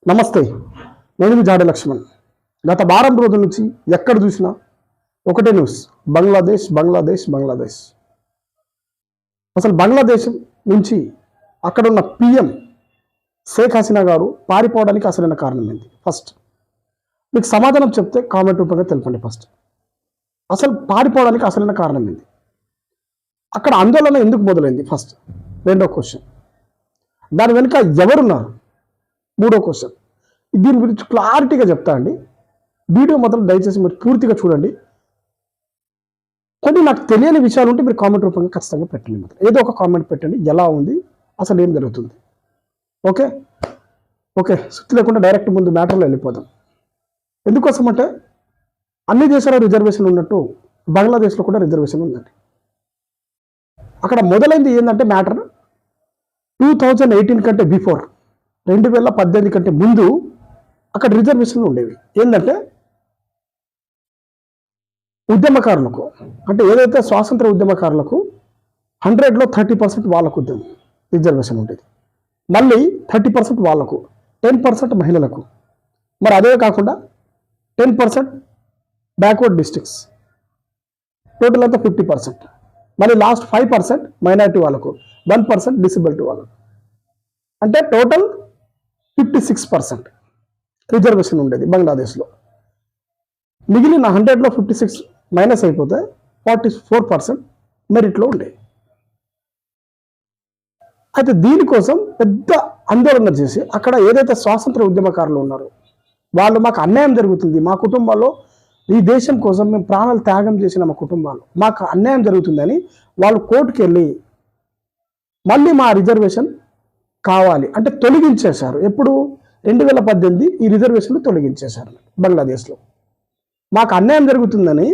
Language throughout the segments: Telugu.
నమస్తే, నేను మీ జాడే లక్ష్మణ్. గత వారం రోజుల నుంచి ఎక్కడ చూసినా ఒకటే న్యూస్, బంగ్లాదేశ్ బంగ్లాదేశ్ బంగ్లాదేశ్. అసలు బంగ్లాదేశ్ నుంచి అక్కడున్న పిఎం షేక్ హసీనా గారు పారిపోవడానికి అసలైన కారణం ఏంటి? ఫస్ట్ మీకు సమాధానం చెప్తే కామెంట్ రూపంగా తెలపండి. ఫస్ట్ అసలు పారిపోవడానికి అసలైన కారణం ఏంటి? అక్కడ ఆందోళన ఎందుకు మొదలైంది? ఫస్ట్. రెండో క్వశ్చన్, దాని వెనుక ఎవరున్నారు? మూడో క్వశ్చన్. దీని గురించి క్లారిటీగా చెప్తా అండి. వీడియో మాత్రం దయచేసి మీరు పూర్తిగా చూడండి. కొన్ని నాకు తెలియని విషయాలు ఉంటే మీరు కామెంట్ రూపంగా ఖచ్చితంగా పెట్టండి. మాత్రం ఏదో ఒక కామెంట్ పెట్టండి, ఎలా ఉంది, అసలు ఏం జరుగుతుంది. ఓకే ఓకే సుత్తి లేకుండా డైరెక్ట్ ముందు మ్యాటర్లో వెళ్ళిపోదాం. ఎందుకోసం అంటే అన్ని దేశాల రిజర్వేషన్ ఉన్నట్టు బంగ్లాదేశ్లో కూడా రిజర్వేషన్ ఉందండి. అక్కడ మొదలైంది ఏంటంటే మ్యాటర్ 2018 కంటే బిఫోర్, 2018 కంటే ముందు అక్కడ రిజర్వేషన్లు ఉండేవి. ఏంటంటే ఉద్యమకారులకు, అంటే ఏదైతే స్వాతంత్ర ఉద్యమకారులకు 100లో 30% వాళ్ళకు రిజర్వేషన్ ఉండేది. మళ్ళీ 30% వాళ్ళకు, 10% మహిళలకు. మరి అదే కాకుండా 10% బ్యాక్వర్డ్ డిస్ట్రిక్ట్స్, టోటల్ అంతా 50%. మళ్ళీ లాస్ట్ 5% మైనారిటీ వాళ్ళకు, 1% డిసేబిలిటీ వాళ్ళకు. అంటే టోటల్ 56% రిజర్వేషన్ ఉండేది బంగ్లాదేశ్లో. మిగిలిన 100లో 56 మైనస్ అయిపోతే 44% మెరిట్లో ఉండేది. అయితే దీనికోసం పెద్ద ఆందోళన చేసి అక్కడ ఏదైతే స్వాతంత్ర ఉద్యమకారులు ఉన్నారో వాళ్ళు, మాకు అన్యాయం జరుగుతుంది, మా కుటుంబాల్లో ఈ దేశం కోసం మేము ప్రాణాలు త్యాగం చేసిన మా కుటుంబాలు, మాకు అన్యాయం జరుగుతుందని వాళ్ళు కోర్టుకు వెళ్ళి మళ్ళీ మా రిజర్వేషన్ కావాలి అంటే తొలగించేశారు. ఎప్పుడు? 2018 ఈ రిజర్వేషన్లు తొలగించేశారు బంగ్లాదేశ్లో. మాకు అన్యాయం జరుగుతుందని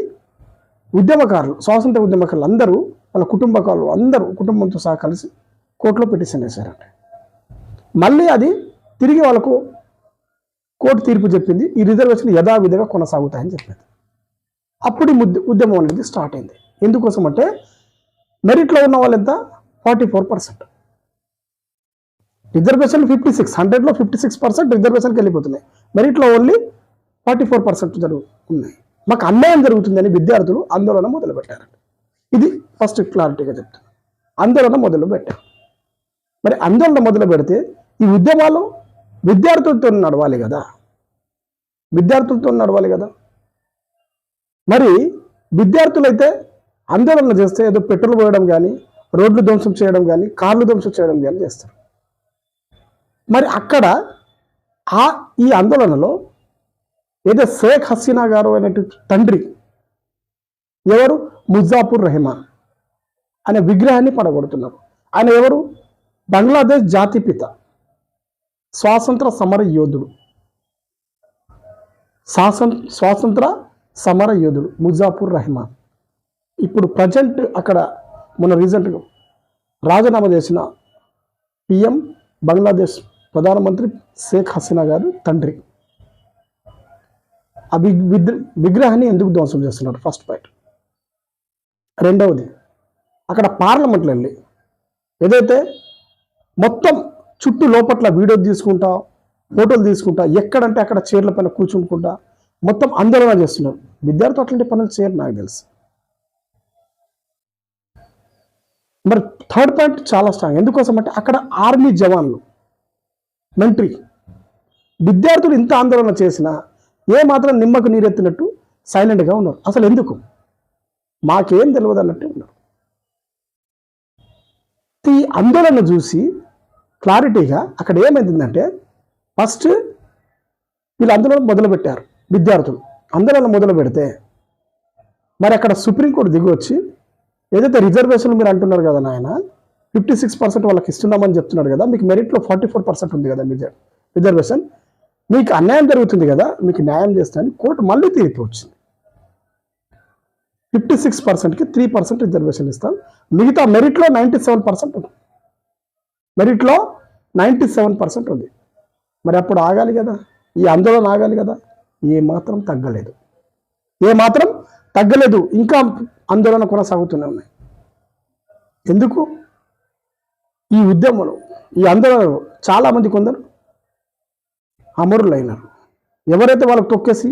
ఉద్యమకారులు, స్వాతంత్ర ఉద్యమకారులు అందరూ, వాళ్ళ కుటుంబకారులు అందరూ కుటుంబంతో సహా కలిసి కోర్టులో పిటిషన్ వేశారండి. మళ్ళీ అది తిరిగి వాళ్ళకు కోర్టు తీర్పు చెప్పింది, ఈ రిజర్వేషన్ యథావిధిగా కొనసాగుతాయని చెప్పింది. అప్పుడు ఈ ఉద్యమం అనేది స్టార్ట్ అయింది. ఎందుకోసం అంటే మెరిట్లో ఉన్న వాళ్ళు ఎంత? 44%. రిజర్వేషన్ 56, 100లో 56% రిజర్వేషన్కి వెళ్ళిపోతున్నాయి. మెరిట్లో ఓన్లీ 44% ఉన్నాయి. మాకు అన్యాయం జరుగుతుందని విద్యార్థులు ఆందోళన మొదలుపెట్టారండి. ఇది ఫస్ట్ క్లారిటీగా చెప్తాను. ఆందోళన మొదలు పెట్టారు. మరి ఆందోళన మొదలు పెడితే ఈ ఉద్యమాలు విద్యార్థులతో నడవాలి కదా, మరి విద్యార్థులైతే ఆందోళన చేస్తే ఏదో పెట్రోల్ పోయడం కానీ, రోడ్లు ధ్వంసం చేయడం కానీ, కార్లు ధ్వంసం చేయడం కానీ చేస్తారు. మరి అక్కడ ఈ ఆందోళనలో ఏదో షేక్ హసీనా గారు అనేటువంటి తండ్రి, ఎవరు? ముజాఫర్ రెహమాన్ అనే విగ్రహాన్ని పడగొడుతున్నారు. ఆయన ఎవరు? బంగ్లాదేశ్ జాతిపిత, స్వాతంత్ర సమర యోధుడు, స్వాతంత్ర సమర యోధుడు ముజాఫర్ రెహమాన్. ఇప్పుడు ప్రజెంట్ అక్కడ మన రీసెంట్గా రాజీనామా చేసిన పిఎం బంగ్లాదేశ్ ప్రధానమంత్రి షేక్ హసీనా గారు తండ్రి. ఆ విగ్రహాన్ని ఎందుకు ధ్వంసం చేస్తున్నారు? First point. రెండవది, అక్కడ పార్లమెంట్లో వెళ్ళి ఏదైతే మొత్తం చుట్టూ లోపట్ల వీడియో తీసుకుంటా, ఫోటోలు తీసుకుంటా, ఎక్కడంటే అక్కడ చైర్ల పైన కూర్చుంటుకుంటా మొత్తం ఆందోళన చేస్తున్నారు. విద్యార్థులు అట్లాంటి పనులు చేయరు నాకు తెలుసు. మరి థర్డ్ పాయింట్ చాలా స్ట్రాంగ్. ఎందుకోసం అంటే అక్కడ ఆర్మీ జవాన్లు, మిలిటరీ, విద్యార్థులు ఇంత ఆందోళన చేసినా ఏమాత్రం నిమ్మకు నీరెత్తినట్టు సైలెంట్గా ఉన్నారు. అసలు ఎందుకు? మాకేం తెలియదు అన్నట్టే ఉన్నారు. ఈ ఆందోళన చూసి క్లారిటీగా అక్కడ ఏమైందంటే, ఫస్ట్ వీళ్ళు ఆందోళన మొదలుపెట్టారు. విద్యార్థులు ఆందోళన మొదలు పెడితే మరి అక్కడ సుప్రీంకోర్టు దిగి వచ్చి ఏదైతే రిజర్వేషన్లు మీరు అంటున్నారు కదా నాయన, 56% వాళ్ళకి ఇస్తున్నామని చెప్తున్నాడు కదా, మీకు మెరిట్లో 44% ఉంది కదా రిజర్వేషన్, మీకు అన్యాయం జరుగుతుంది కదా, మీకు న్యాయం చేస్తానని కోర్టు మళ్ళీ తీర్పు వచ్చింది. 56%కి 3% రిజర్వేషన్ ఇస్తాం, మిగతా మెరిట్లో 97% ఉంది. మెరిట్లో 97% ఉంది. మరి అప్పుడు ఆగాలి కదా, ఈ ఆందోళన ఆగాలి కదా. ఏమాత్రం తగ్గలేదు, ఇంకా ఆందోళన కొనసాగుతూనే ఉన్నాయి. ఎందుకు? ఈ ఉద్యమంలో, ఈ ఆందోళనలో చాలామంది, కొందరు అమరులైనారు. ఎవరైతే వాళ్ళకు తొక్కేసి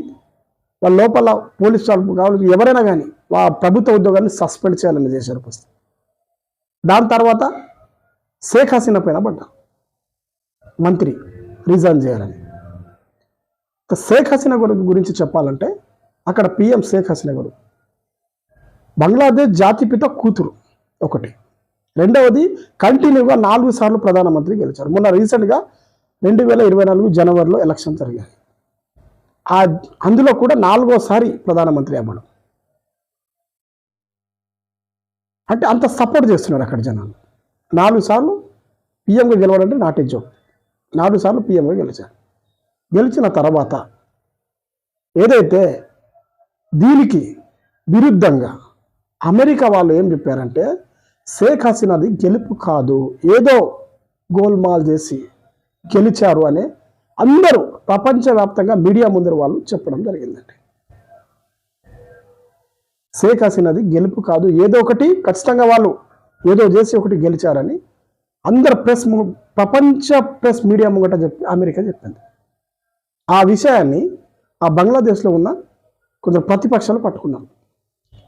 వాళ్ళ లోపల పోలీసు వాళ్ళు కావాలి ఎవరైనా కానీ ప్రభుత్వ ఉద్యోగాన్ని సస్పెండ్ చేయాలని చేశారు ఫస్ట్. దాని తర్వాత షేక్ హసీనా పైన పడ్డారు మంత్రి రిజైన్ చేయాలని. షేక్ హసీనా గురించి చెప్పాలంటే అక్కడ పిఎం షేక్ హసీనా గారు బంగ్లాదేశ్ జాతిపిత కూతురు ఒకటి. రెండవది కంటిన్యూగా 4 సార్లు ప్రధానమంత్రి గెలిచారు. మొన్న రీసెంట్గా 2024 జనవరిలో ఎలక్షన్ జరిగాయి. అందులో కూడా 4వసారి ప్రధానమంత్రి అవ్వడం. అంటే అంత సపోర్ట్ చేస్తున్నారు అక్కడ జనాలు. 4 సార్లు పిఎంగా గెలవడంటే నాట్ ఏ జోక్. 4 సార్లు పిఎంగా గెలిచారు. గెలిచిన తర్వాత ఏదైతే దీనికి విరుద్ధంగా అమెరికా వాళ్ళు ఏం చెప్పారంటే షేక్ హసీనాది గెలుపు కాదు, ఏదో గోల్మాల్ చేసి గెలిచారు అని అందరూ ప్రపంచవ్యాప్తంగా మీడియా ముందర వాళ్ళు చెప్పడం జరిగిందండి. షేక్ హసీనాది గెలుపు కాదు, ఏదో ఒకటి ఖచ్చితంగా వాళ్ళు ఏదో చేసి ఒకటి గెలిచారని అందరు ప్రపంచ ప్రెస్ మీడియా ముంగట అమెరికా చెప్పింది. ఆ విషయాన్ని ఆ బంగ్లాదేశ్లో ఉన్న కొంచెం ప్రతిపక్షాలు పట్టుకున్నారు.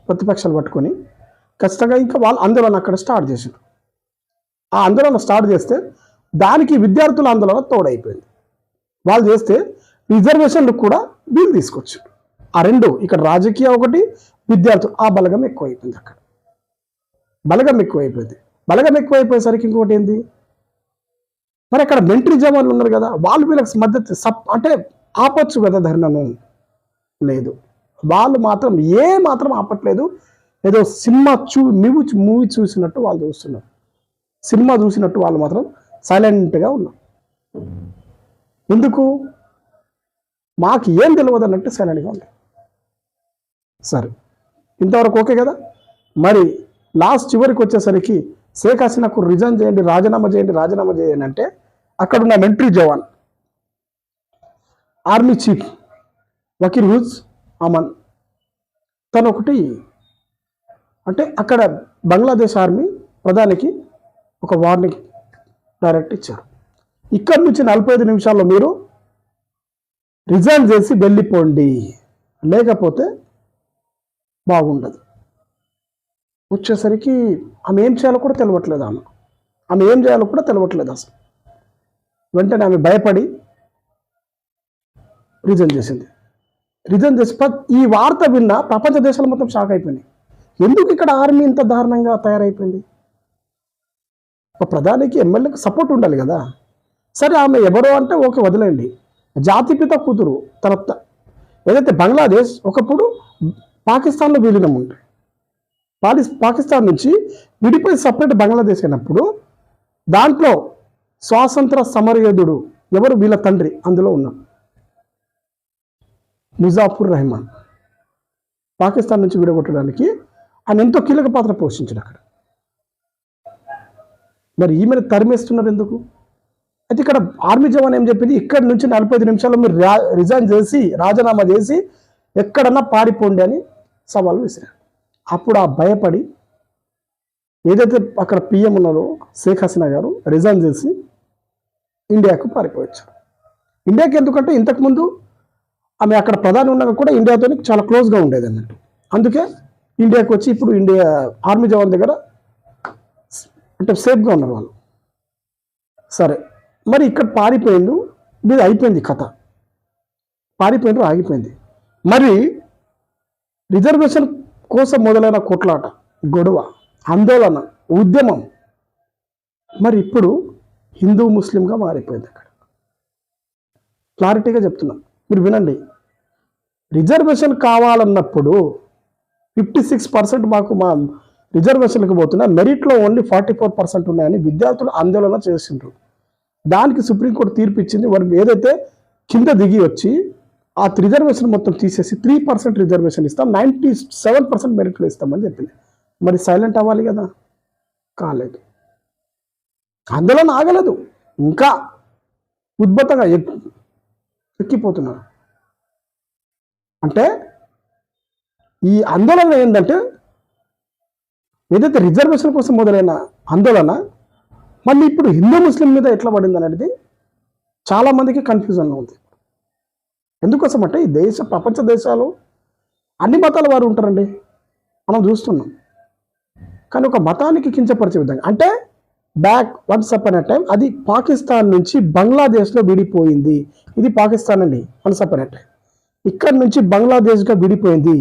ప్రతిపక్షాలు పట్టుకొని ఖచ్చితంగా ఇంకా వాళ్ళు ఆందోళన అక్కడ స్టార్ట్ చేశారు. ఆ ఆందోళన స్టార్ట్ చేస్తే దానికి విద్యార్థుల ఆందోళన తోడైపోయింది. వాళ్ళు చేస్తే రిజర్వేషన్లు కూడా వీళ్ళు తీసుకొచ్చారు. ఆ రెండు ఇక్కడ రాజకీయ ఒకటి విద్యార్థులు ఆ బలగం ఎక్కువైపోయింది. అక్కడ బలగం ఎక్కువైపోయింది. బలగం ఎక్కువైపోయేసరికి ఇంకోటి ఏంది, మరి అక్కడ మిలిటరీ జవాన్లు ఉన్నారు కదా, వాళ్ళు వీళ్ళకి మద్దతు అంటే ఆపచ్చు కదా ధర్నాను. లేదు, వాళ్ళు మాత్రం మాత్రం ఆపట్లేదు. ఏదో సినిమా మూవీ చూసినట్టు వాళ్ళు చూస్తున్నారు. సినిమా చూసినట్టు వాళ్ళు మాత్రం సైలెంట్గా ఉన్నారు. ఎందుకు? మాకు ఏం తెలియదు అన్నట్టు సైలెంట్గా ఉంటారు. సరే, ఇంతవరకు ఓకే కదా. మరి లాస్ట్ చివరికి వచ్చేసరికి షేక్ హసీనాకు రిజైన్ చేయండి, రాజీనామా చేయండి అంటే అక్కడున్న military jawan army chief Waker uz Zaman తను ఒకటి అంటే అక్కడ బంగ్లాదేశ్ ఆర్మీ ప్రధానికి ఒక వార్నింగ్ డైరెక్ట్ ఇచ్చారు. ఇక్కడి నుంచి 45 నిమిషాల్లో మీరు రిజైన్ చేసి వెళ్ళిపోండి, లేకపోతే బాగుండదు. వచ్చేసరికి ఆమె ఏం చేయాలో కూడా తెలియట్లేదు. ఆమె ఏం చేయాలో కూడా తెలియట్లేదు అసలు. వెంటనే ఆమె భయపడి రిజైన్ చేసింది. రిజైన్ చేసి ఈ వార్త విన్న ప్రపంచ దేశాలు మొత్తం షాక్ అయిపోయినాయి. ఎందుకు ఇక్కడ ఆర్మీ ఇంత దారుణంగా తయారైపోయింది? ఒక ప్రధానికి ఎమ్మెల్యేకి సపోర్ట్ ఉండాలి కదా. సరే, ఆమె ఎవరో అంటే ఓకే, వదిలేండి. జాతిపిత కూతురు తన ఏదైతే బంగ్లాదేశ్ ఒకప్పుడు పాకిస్తాన్లో విలీనం ఉంటాయి, పాకిస్తాన్ నుంచి విడిపోయి సపరేట్ బంగ్లాదేశ్ అయినప్పుడు దాంట్లో స్వాతంత్ర సమరయోధుడు ఎవరు, వీళ్ళ తండ్రి అందులో ఉన్నాడు, ముజాఫర్ రెహమాన్. పాకిస్తాన్ నుంచి విడగొట్టడానికి ఆయన ఎంతో కీలక పాత్ర పోషించాడు అక్కడ. మరి ఈమెను తరిమేస్తున్నారు ఎందుకు? అయితే ఇక్కడ ఆర్మీ జవాన్ ఏం చెప్పింది, ఇక్కడి నుంచి 45 నిమిషాల్లో మీరు రిజైన్ చేసి రాజీనామా చేసి ఎక్కడన్నా పారిపోండి అని సవాల్ విసిరారు. అప్పుడు ఆ భయపడి ఏదైతే అక్కడ పిఎం ఉన్నారో షేక్ హసీనా గారు రిజైన్ చేసి ఇండియాకు పారిపోవచ్చారు. ఇండియాకి ఎందుకంటే ఇంతకుముందు ఆమె అక్కడ ప్రధాని ఉన్నాక కూడా ఇండియాతో చాలా క్లోజ్గా ఉండేది అన్నట్టు. అందుకే ఇండియాకి వచ్చి ఇప్పుడు ఇండియా ఆర్మీ జవాన్ దగ్గర అంటే సేఫ్గా ఉన్నారు వాళ్ళు. సరే, మరి ఇక్కడ పారిపోయిండు, ఇది అయిపోయింది కథ. పారిపోయిండు, ఆగిపోయింది. మరి రిజర్వేషన్ కోసం మొదలైన కొట్లాట, గొడవ, ఆందోళన, ఉద్యమం మరి ఇప్పుడు హిందూ ముస్లింగా మారిపోయింది. అక్కడ క్లారిటీగా చెప్తున్నాం, మీరు వినండి. రిజర్వేషన్ కావాలన్నప్పుడు 56% మాకు మా రిజర్వేషన్లకు పోతున్నా, మెరిట్లో ఓన్లీ 44% ఉన్నాయని విద్యార్థులు ఆందోళన చేసిండ్రు. దానికి సుప్రీంకోర్టు తీర్పు ఇచ్చింది. వారు ఏదైతే కింద దిగి వచ్చి ఆ రిజర్వేషన్ మొత్తం తీసేసి 3% రిజర్వేషన్ ఇస్తాం, 97% మెరిట్లో ఇస్తామని చెప్పింది. మరి సైలెంట్ అవ్వాలి కదా, కాలేదు. ఆందోళన ఆగలేదు, ఇంకా ఉద్భుతంగా ఎక్కిపోతున్నారు. అంటే ఈ ఆందోళన ఏంటంటే ఏదైతే రిజర్వేషన్ కోసం మొదలైన ఆందోళన మళ్ళీ ఇప్పుడు హిందూ ముస్లిం మీద ఎట్లా పడింది అనేది చాలామందికి కన్ఫ్యూజన్లో ఉంది. ఎందుకోసం అంటే ఈ ప్రపంచ దేశాలు అన్ని మతాల వారు ఉంటారండి, మనం చూస్తున్నాం. కానీ ఒక మతానికి కించపరిచే విధంగా అంటే వన్స్ అపాన్ ఎ టైం అది పాకిస్తాన్ నుంచి బంగ్లాదేశ్లో విడిపోయింది. ఇది పాకిస్తాన్ అండి, వన్స్ అపాన్ ఎ టైం ఇక్కడ నుంచి బంగ్లాదేశ్గా విడిపోయింది.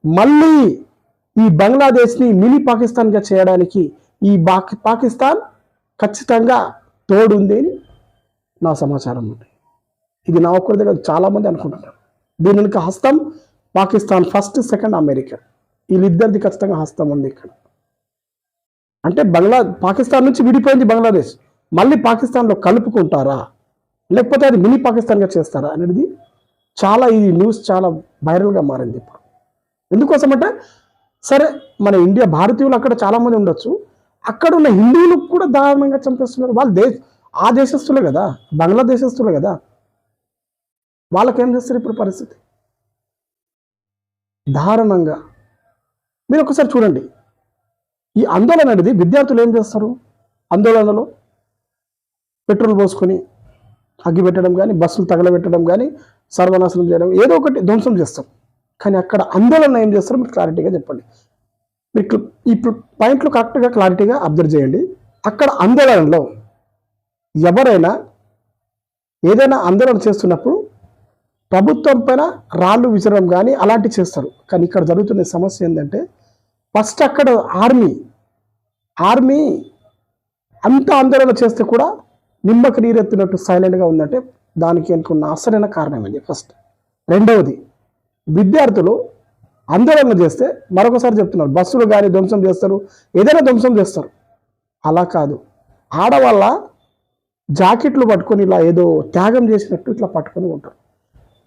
మళ్ళీ ఈ బంగ్లాదేశ్ని మినీ పాకిస్తాన్గా చేయడానికి ఈ పాకిస్తాన్ ఖచ్చితంగా తోడుంది అని నా సమాచారం ఉంది. ఇది నా ఒక్కరి దగ్గర చాలామంది అనుకుంటున్నారు. దీని వెనుక హస్తం పాకిస్తాన్ ఫస్ట్, సెకండ్ అమెరికా, వీళ్ళిద్దరిది ఖచ్చితంగా హస్తం ఉంది ఇక్కడ. అంటే పాకిస్తాన్ నుంచి విడిపోయింది బంగ్లాదేశ్, మళ్ళీ పాకిస్తాన్లో కలుపుకుంటారా లేకపోతే అది మినీ పాకిస్తాన్గా చేస్తారా అనేది ఈ న్యూస్ చాలా వైరల్గా మారింది ఇప్పుడు. ఎందుకోసం అంటే సరే మన ఇండియా భారతీయులు అక్కడ చాలామంది ఉండొచ్చు, అక్కడ ఉన్న హిందువులకు కూడా దారుణంగా చంపేస్తున్నారు. వాళ్ళు ఆ దేశస్తులే కదా, బంగ్లాదేశస్తులే కదా, వాళ్ళకేం చేస్తారు ఇప్పుడు పరిస్థితి దారుణంగా. మీరు ఒకసారి చూడండి, ఈ ఆందోళన అనేది విద్యార్థులు ఏం చేస్తారు, ఆందోళనలో పెట్రోల్ పోసుకొని అగ్గి పెట్టడం కానీ, బస్సులు తగలబెట్టడం కానీ, సర్వనాశనం చేయడం, ఏదో ఒకటి ధ్వంసం చేస్తారు. కానీ అక్కడ ఆందోళన ఏం చేస్తారో మీరు క్లారిటీగా చెప్పండి. మీకు ఈ పాయింట్లు కరెక్ట్గా క్లారిటీగా అబ్జర్వ్ చేయండి. అక్కడ ఆందోళనలో ఎవరైనా ఏదైనా ఆందోళన చేస్తున్నప్పుడు ప్రభుత్వం పైన రాళ్ళు విసరడం కానీ అలాంటివి చేస్తారు. కానీ ఇక్కడ జరుగుతున్న సమస్య ఏంటంటే ఫస్ట్ అక్కడ ఆర్మీ అంత ఆందోళన చేస్తే కూడా నిమ్మకి నీరెత్తినట్టు సైలెంట్గా ఉందంటే దానికి అనుకున్న అసలైన కారణం ఏంటి ఫస్ట్. రెండవది, విద్యార్థులు ఆందోళన చేస్తే మరొకసారి చెప్తున్నారు బస్సులు కానీ ధ్వంసం చేస్తారు, ఏదైనా ధ్వంసం చేస్తారు. అలా కాదు, ఆడవాళ్ళ జాకెట్లు పట్టుకొని ఇలా ఏదో త్యాగం చేసినట్టు ఇట్లా పట్టుకొని ఉంటారు.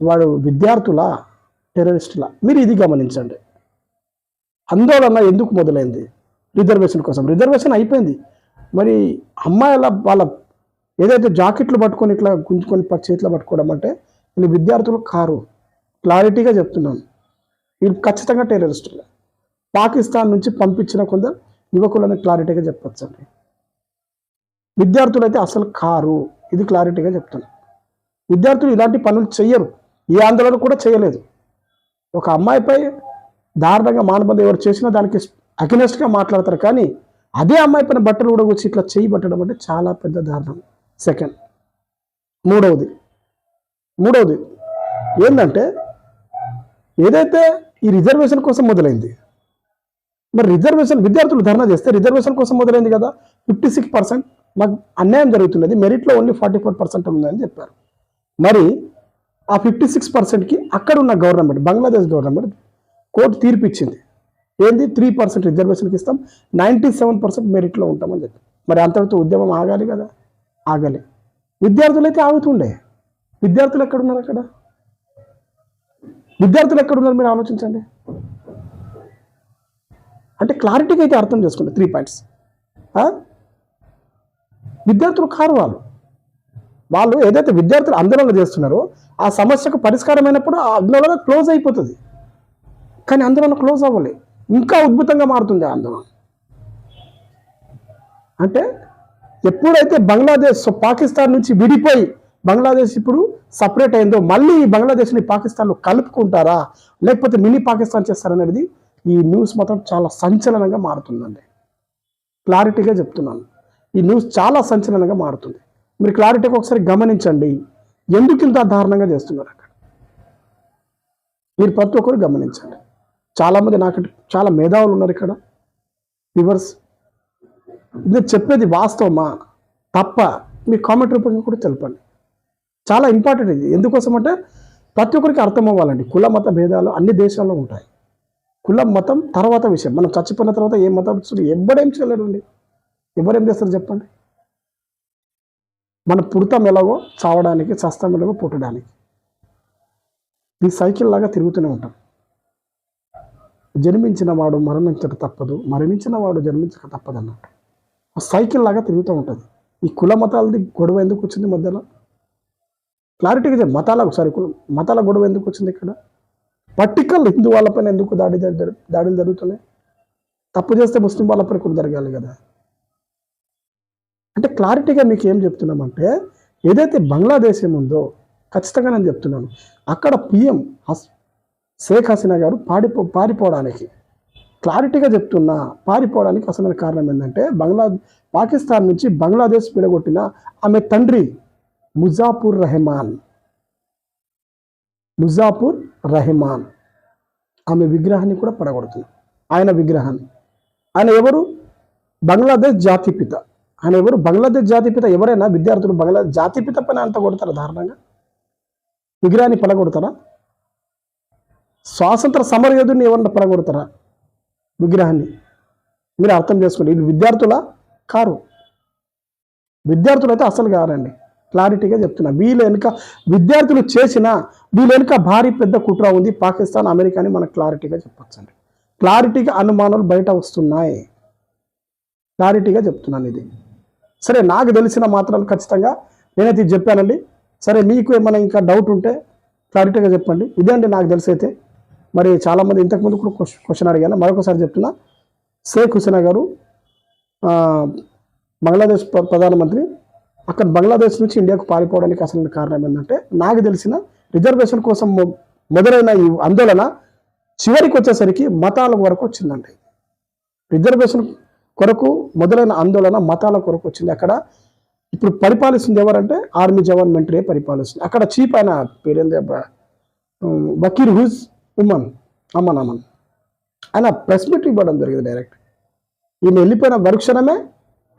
వాడు విద్యార్థుల టెర్రరిస్టుల. మీరు ఇది గమనించండి. ఆందోళన ఎందుకు మొదలైంది? రిజర్వేషన్ కోసం. రిజర్వేషన్ అయిపోయింది, మరి అమ్మాయిల వాళ్ళ ఏదైతే జాకెట్లు పట్టుకొని ఇట్లా గుంజుకొని చేతిలో పట్టుకోవడం అంటే వీళ్ళు విద్యార్థులు కారు. క్లారిటీగా చెప్తున్నాను, వీళ్ళు ఖచ్చితంగా టెర్రరిస్టులు. పాకిస్తాన్ నుంచి పంపించిన కొందరు యువకులని క్లారిటీగా చెప్పొచ్చండి. విద్యార్థులు అయితే అసలు కారు, ఇది క్లారిటీగా చెప్తున్నాను. విద్యార్థులు ఇలాంటి పనులు చెయ్యరు, ఏ ఆందోళన కూడా చేయలేదు. ఒక అమ్మాయిపై దారుణంగా మానబంధం ఎవరు చేసినా దానికి అగెనెస్ట్గా మాట్లాడతారు, కానీ అదే అమ్మాయి పైన బట్టలు కూడా వచ్చి ఇట్లా చేయి పట్టడం అంటే చాలా పెద్ద దారుణం. సెకండ్, మూడవది ఏంటంటే ఏదైతే ఈ రిజర్వేషన్ కోసం మొదలైంది, మరి విద్యార్థులు ధర్నా చేస్తే రిజర్వేషన్ కోసం మొదలైంది కదా. 56% మాకు అన్యాయం జరుగుతున్నది, మెరిట్లో ఓన్లీ 44% ఉందని చెప్పారు. మరి ఆ 56%కి అక్కడ ఉన్న గవర్నమెంట్, బంగ్లాదేశ్ గవర్నమెంట్ కోర్టు తీర్పు ఇచ్చింది. ఏంది, 3% రిజర్వేషన్కి ఇస్తాం, 97% మెరిట్లో ఉంటామని చెప్పి. మరి అంతటితో ఉద్యమం ఆగాలి కదా, ఆగాలి. విద్యార్థులు అయితే ఆగుతుండే. విద్యార్థులు ఎక్కడున్నారు? విద్యార్థులు ఎక్కడున్నారు మీరు ఆలోచించండి. అంటే క్లారిటీగా అయితే అర్థం చేసుకోండి. 3 పాయింట్స్. విద్యార్థులు కారు వాళ్ళు ఏదైతే విద్యార్థులు ఆందోళన చేస్తున్నారో ఆ సమస్యకు పరిష్కారమైనప్పుడు ఆ ఆందోళన క్లోజ్ అయిపోతుంది. కానీ ఆందోళన క్లోజ్ అవ్వాలి, ఇంకా అద్భుతంగా మారుతుంది ఆందోళన. అంటే ఎప్పుడైతే పాకిస్తాన్ నుంచి విడిపోయి బంగ్లాదేశ్ ఇప్పుడు సపరేట్ అయిందో మళ్ళీ ఈ బంగ్లాదేశ్ని పాకిస్తాన్లో కలుపుకుంటారా లేకపోతే మినీ పాకిస్తాన్ చేస్తారనేది ఈ న్యూస్ మాత్రం చాలా సంచలనంగా మారుతుందండి. క్లారిటీగా చెప్తున్నాను, ఈ న్యూస్ చాలా సంచలనంగా మారుతుంది. మీరు క్లారిటీగా ఒకసారి గమనించండి, ఎందుకు ఇంత దారుణంగా చేస్తున్నారు అక్కడ మీరు ప్రతి ఒక్కరు గమనించండి. చాలామంది నాకు చాలా మేధావులు ఉన్నారు ఇక్కడ వ్యూవర్స్. ఇది చెప్పేది వాస్తవమా తప్ప మీ కామెంట్ రూపంగా కూడా తెలపండి. చాలా ఇంపార్టెంట్ ఇది. ఎందుకోసం అంటే ప్రతి ఒక్కరికి అర్థం అవ్వాలండి. కుల మత భేదాలు అన్ని దేశాల్లో ఉంటాయి. కులం మతం తర్వాత విషయం, మనం చచ్చిపోయిన తర్వాత ఏ మతం ఎవడేం చేయలేడండి. ఎవరేం చేస్తారు చెప్పండి? మన పుడతాం ఎలాగో చావడానికి, చస్తాం ఎలాగో పుట్టడానికి. ఈ సైకిల్ లాగా తిరుగుతూనే ఉంటాం. జన్మించిన వాడు మరణించక తప్పదు, మరణించిన వాడు జన్మించక తప్పదు అన్నట్టు సైకిల్ లాగా తిరుగుతూ ఉంటుంది. ఈ కుల మతాలది గొడవ ఎందుకు వచ్చింది మధ్యలో? క్లారిటీగా చెప్పి మతాల గొడవ ఎందుకు వచ్చింది ఇక్కడ? పర్టికల్ హిందూ వాళ్ళపైన ఎందుకు దాడులు జరుగుతున్నాయి? తప్పు చేస్తే ముస్లిం వాళ్ళపైన కూడా జరగాలి కదా. అంటే క్లారిటీగా మీకు ఏం చెప్తున్నామంటే ఏదైతే బంగ్లాదేశ్ ఉందో ఖచ్చితంగా నేను చెప్తున్నాను. అక్కడ పిఎం షేక్ హసీనా గారు పారిపోవడానికి క్లారిటీగా చెప్తున్నా, పారిపోవడానికి అసలు కారణం ఏంటంటే పాకిస్తాన్ నుంచి బంగ్లాదేశ్ పిలగొట్టిన ఆమె తండ్రి ముజాఫర్ రెహమాన్ ఆమె విగ్రహాన్ని కూడా పడగొడుతున్నారు. ఆయన విగ్రహాన్ని, ఆయన ఎవరు? బంగ్లాదేశ్ జాతిపిత. ఆయన ఎవరు? బంగ్లాదేశ్ జాతిపిత. ఎవరైనా విద్యార్థులు బంగ్లాదేశ్ జాతిపిత పైన అంత కొడతారా? దారుణంగా విగ్రహాన్ని పడగొడతారా? స్వాతంత్ర సమరయోధుని ఎవరన్నా పడగొడతారా విగ్రహాన్ని? మీరు అర్థం చేసుకోండి. ఇది విద్యార్థుల కారు, విద్యార్థులు అయితే అసలు కారండి. క్లారిటీగా చెప్తున్నా. వీళ్ళ వెనుక విద్యార్థులు చేసిన వీళ్ళ వెనుక భారీ పెద్ద కుట్ర ఉంది. పాకిస్తాన్, అమెరికా అని మనకు క్లారిటీగా చెప్పొచ్చండి. క్లారిటీగా అనుమానాలు బయట వస్తున్నాయి. క్లారిటీగా చెప్తున్నాను ఇది. సరే, నాకు తెలిసిన మాత్రం ఖచ్చితంగా నేనైతే ఇది చెప్పానండి. సరే, మీకు ఏమైనా ఇంకా డౌట్ ఉంటే క్లారిటీగా చెప్పండి. ఇదే అండి నాకు తెలిసి అయితే. మరి చాలామంది ఇంతకుముందు కూడా క్వశ్చన్ అడిగాను, మరొకసారి చెప్తున్నా. షేక్ హసీనా గారు బంగ్లాదేశ్ ప్రధానమంత్రి, అక్కడ బంగ్లాదేశ్ నుంచి ఇండియాకు పారిపోవడానికి అసలు కారణం ఏంటంటే, నాకు తెలిసిన రిజర్వేషన్ కోసం మొదలైన ఈ ఆందోళన చివరికి వచ్చేసరికి మతాల వరకు వచ్చిందండి. రిజర్వేషన్ కొరకు మొదలైన ఆందోళన మతాల కొరకు వచ్చింది. అక్కడ ఇప్పుడు పరిపాలిస్తుంది ఎవరంటే ఆర్మీ జవాన్ మిలిటరీ పరిపాలిస్తుంది. అక్కడ చీఫ్ ఆయన పేరేంది, వకీర్ హుజ్ అమన్ ఆయన ప్రెస్ మీట్ ఇవ్వడం జరిగింది. డైరెక్ట్ ఈయన వెళ్ళిపోయిన మరుక్షణమే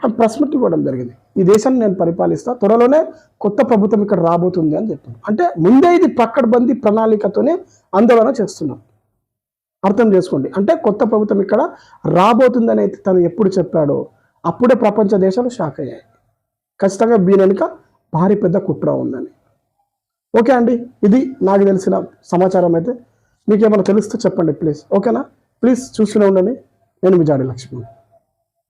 ప్రెస్ మీట్ ఇవ్వడం జరిగింది. ఈ దేశాన్ని నేను పరిపాలిస్తా, త్వరలోనే కొత్త ప్రభుత్వం ఇక్కడ రాబోతుంది అని చెప్పాను. అంటే ముందే ఇది పక్కడ్బందీ ప్రణాళికతోనే ఆందోళన చేస్తున్నాం. అర్థం చేసుకోండి. అంటే కొత్త ప్రభుత్వం ఇక్కడ రాబోతుందని అయితే తను ఎప్పుడు చెప్పాడో అప్పుడే ప్రపంచ దేశాలు షాక్ అయ్యాయి. ఖచ్చితంగా దీని వెనుక భారీ పెద్ద కుట్ర ఉందని. ఓకే అండి, ఇది నాకు తెలిసిన సమాచారం. అయితే మీకు ఏమైనా తెలిస్తే చెప్పండి ప్లీజ్. ఓకేనా? ప్లీజ్ చూస్తూనే ఉండండి. నేను మీ జాడి లక్ష్మణ్.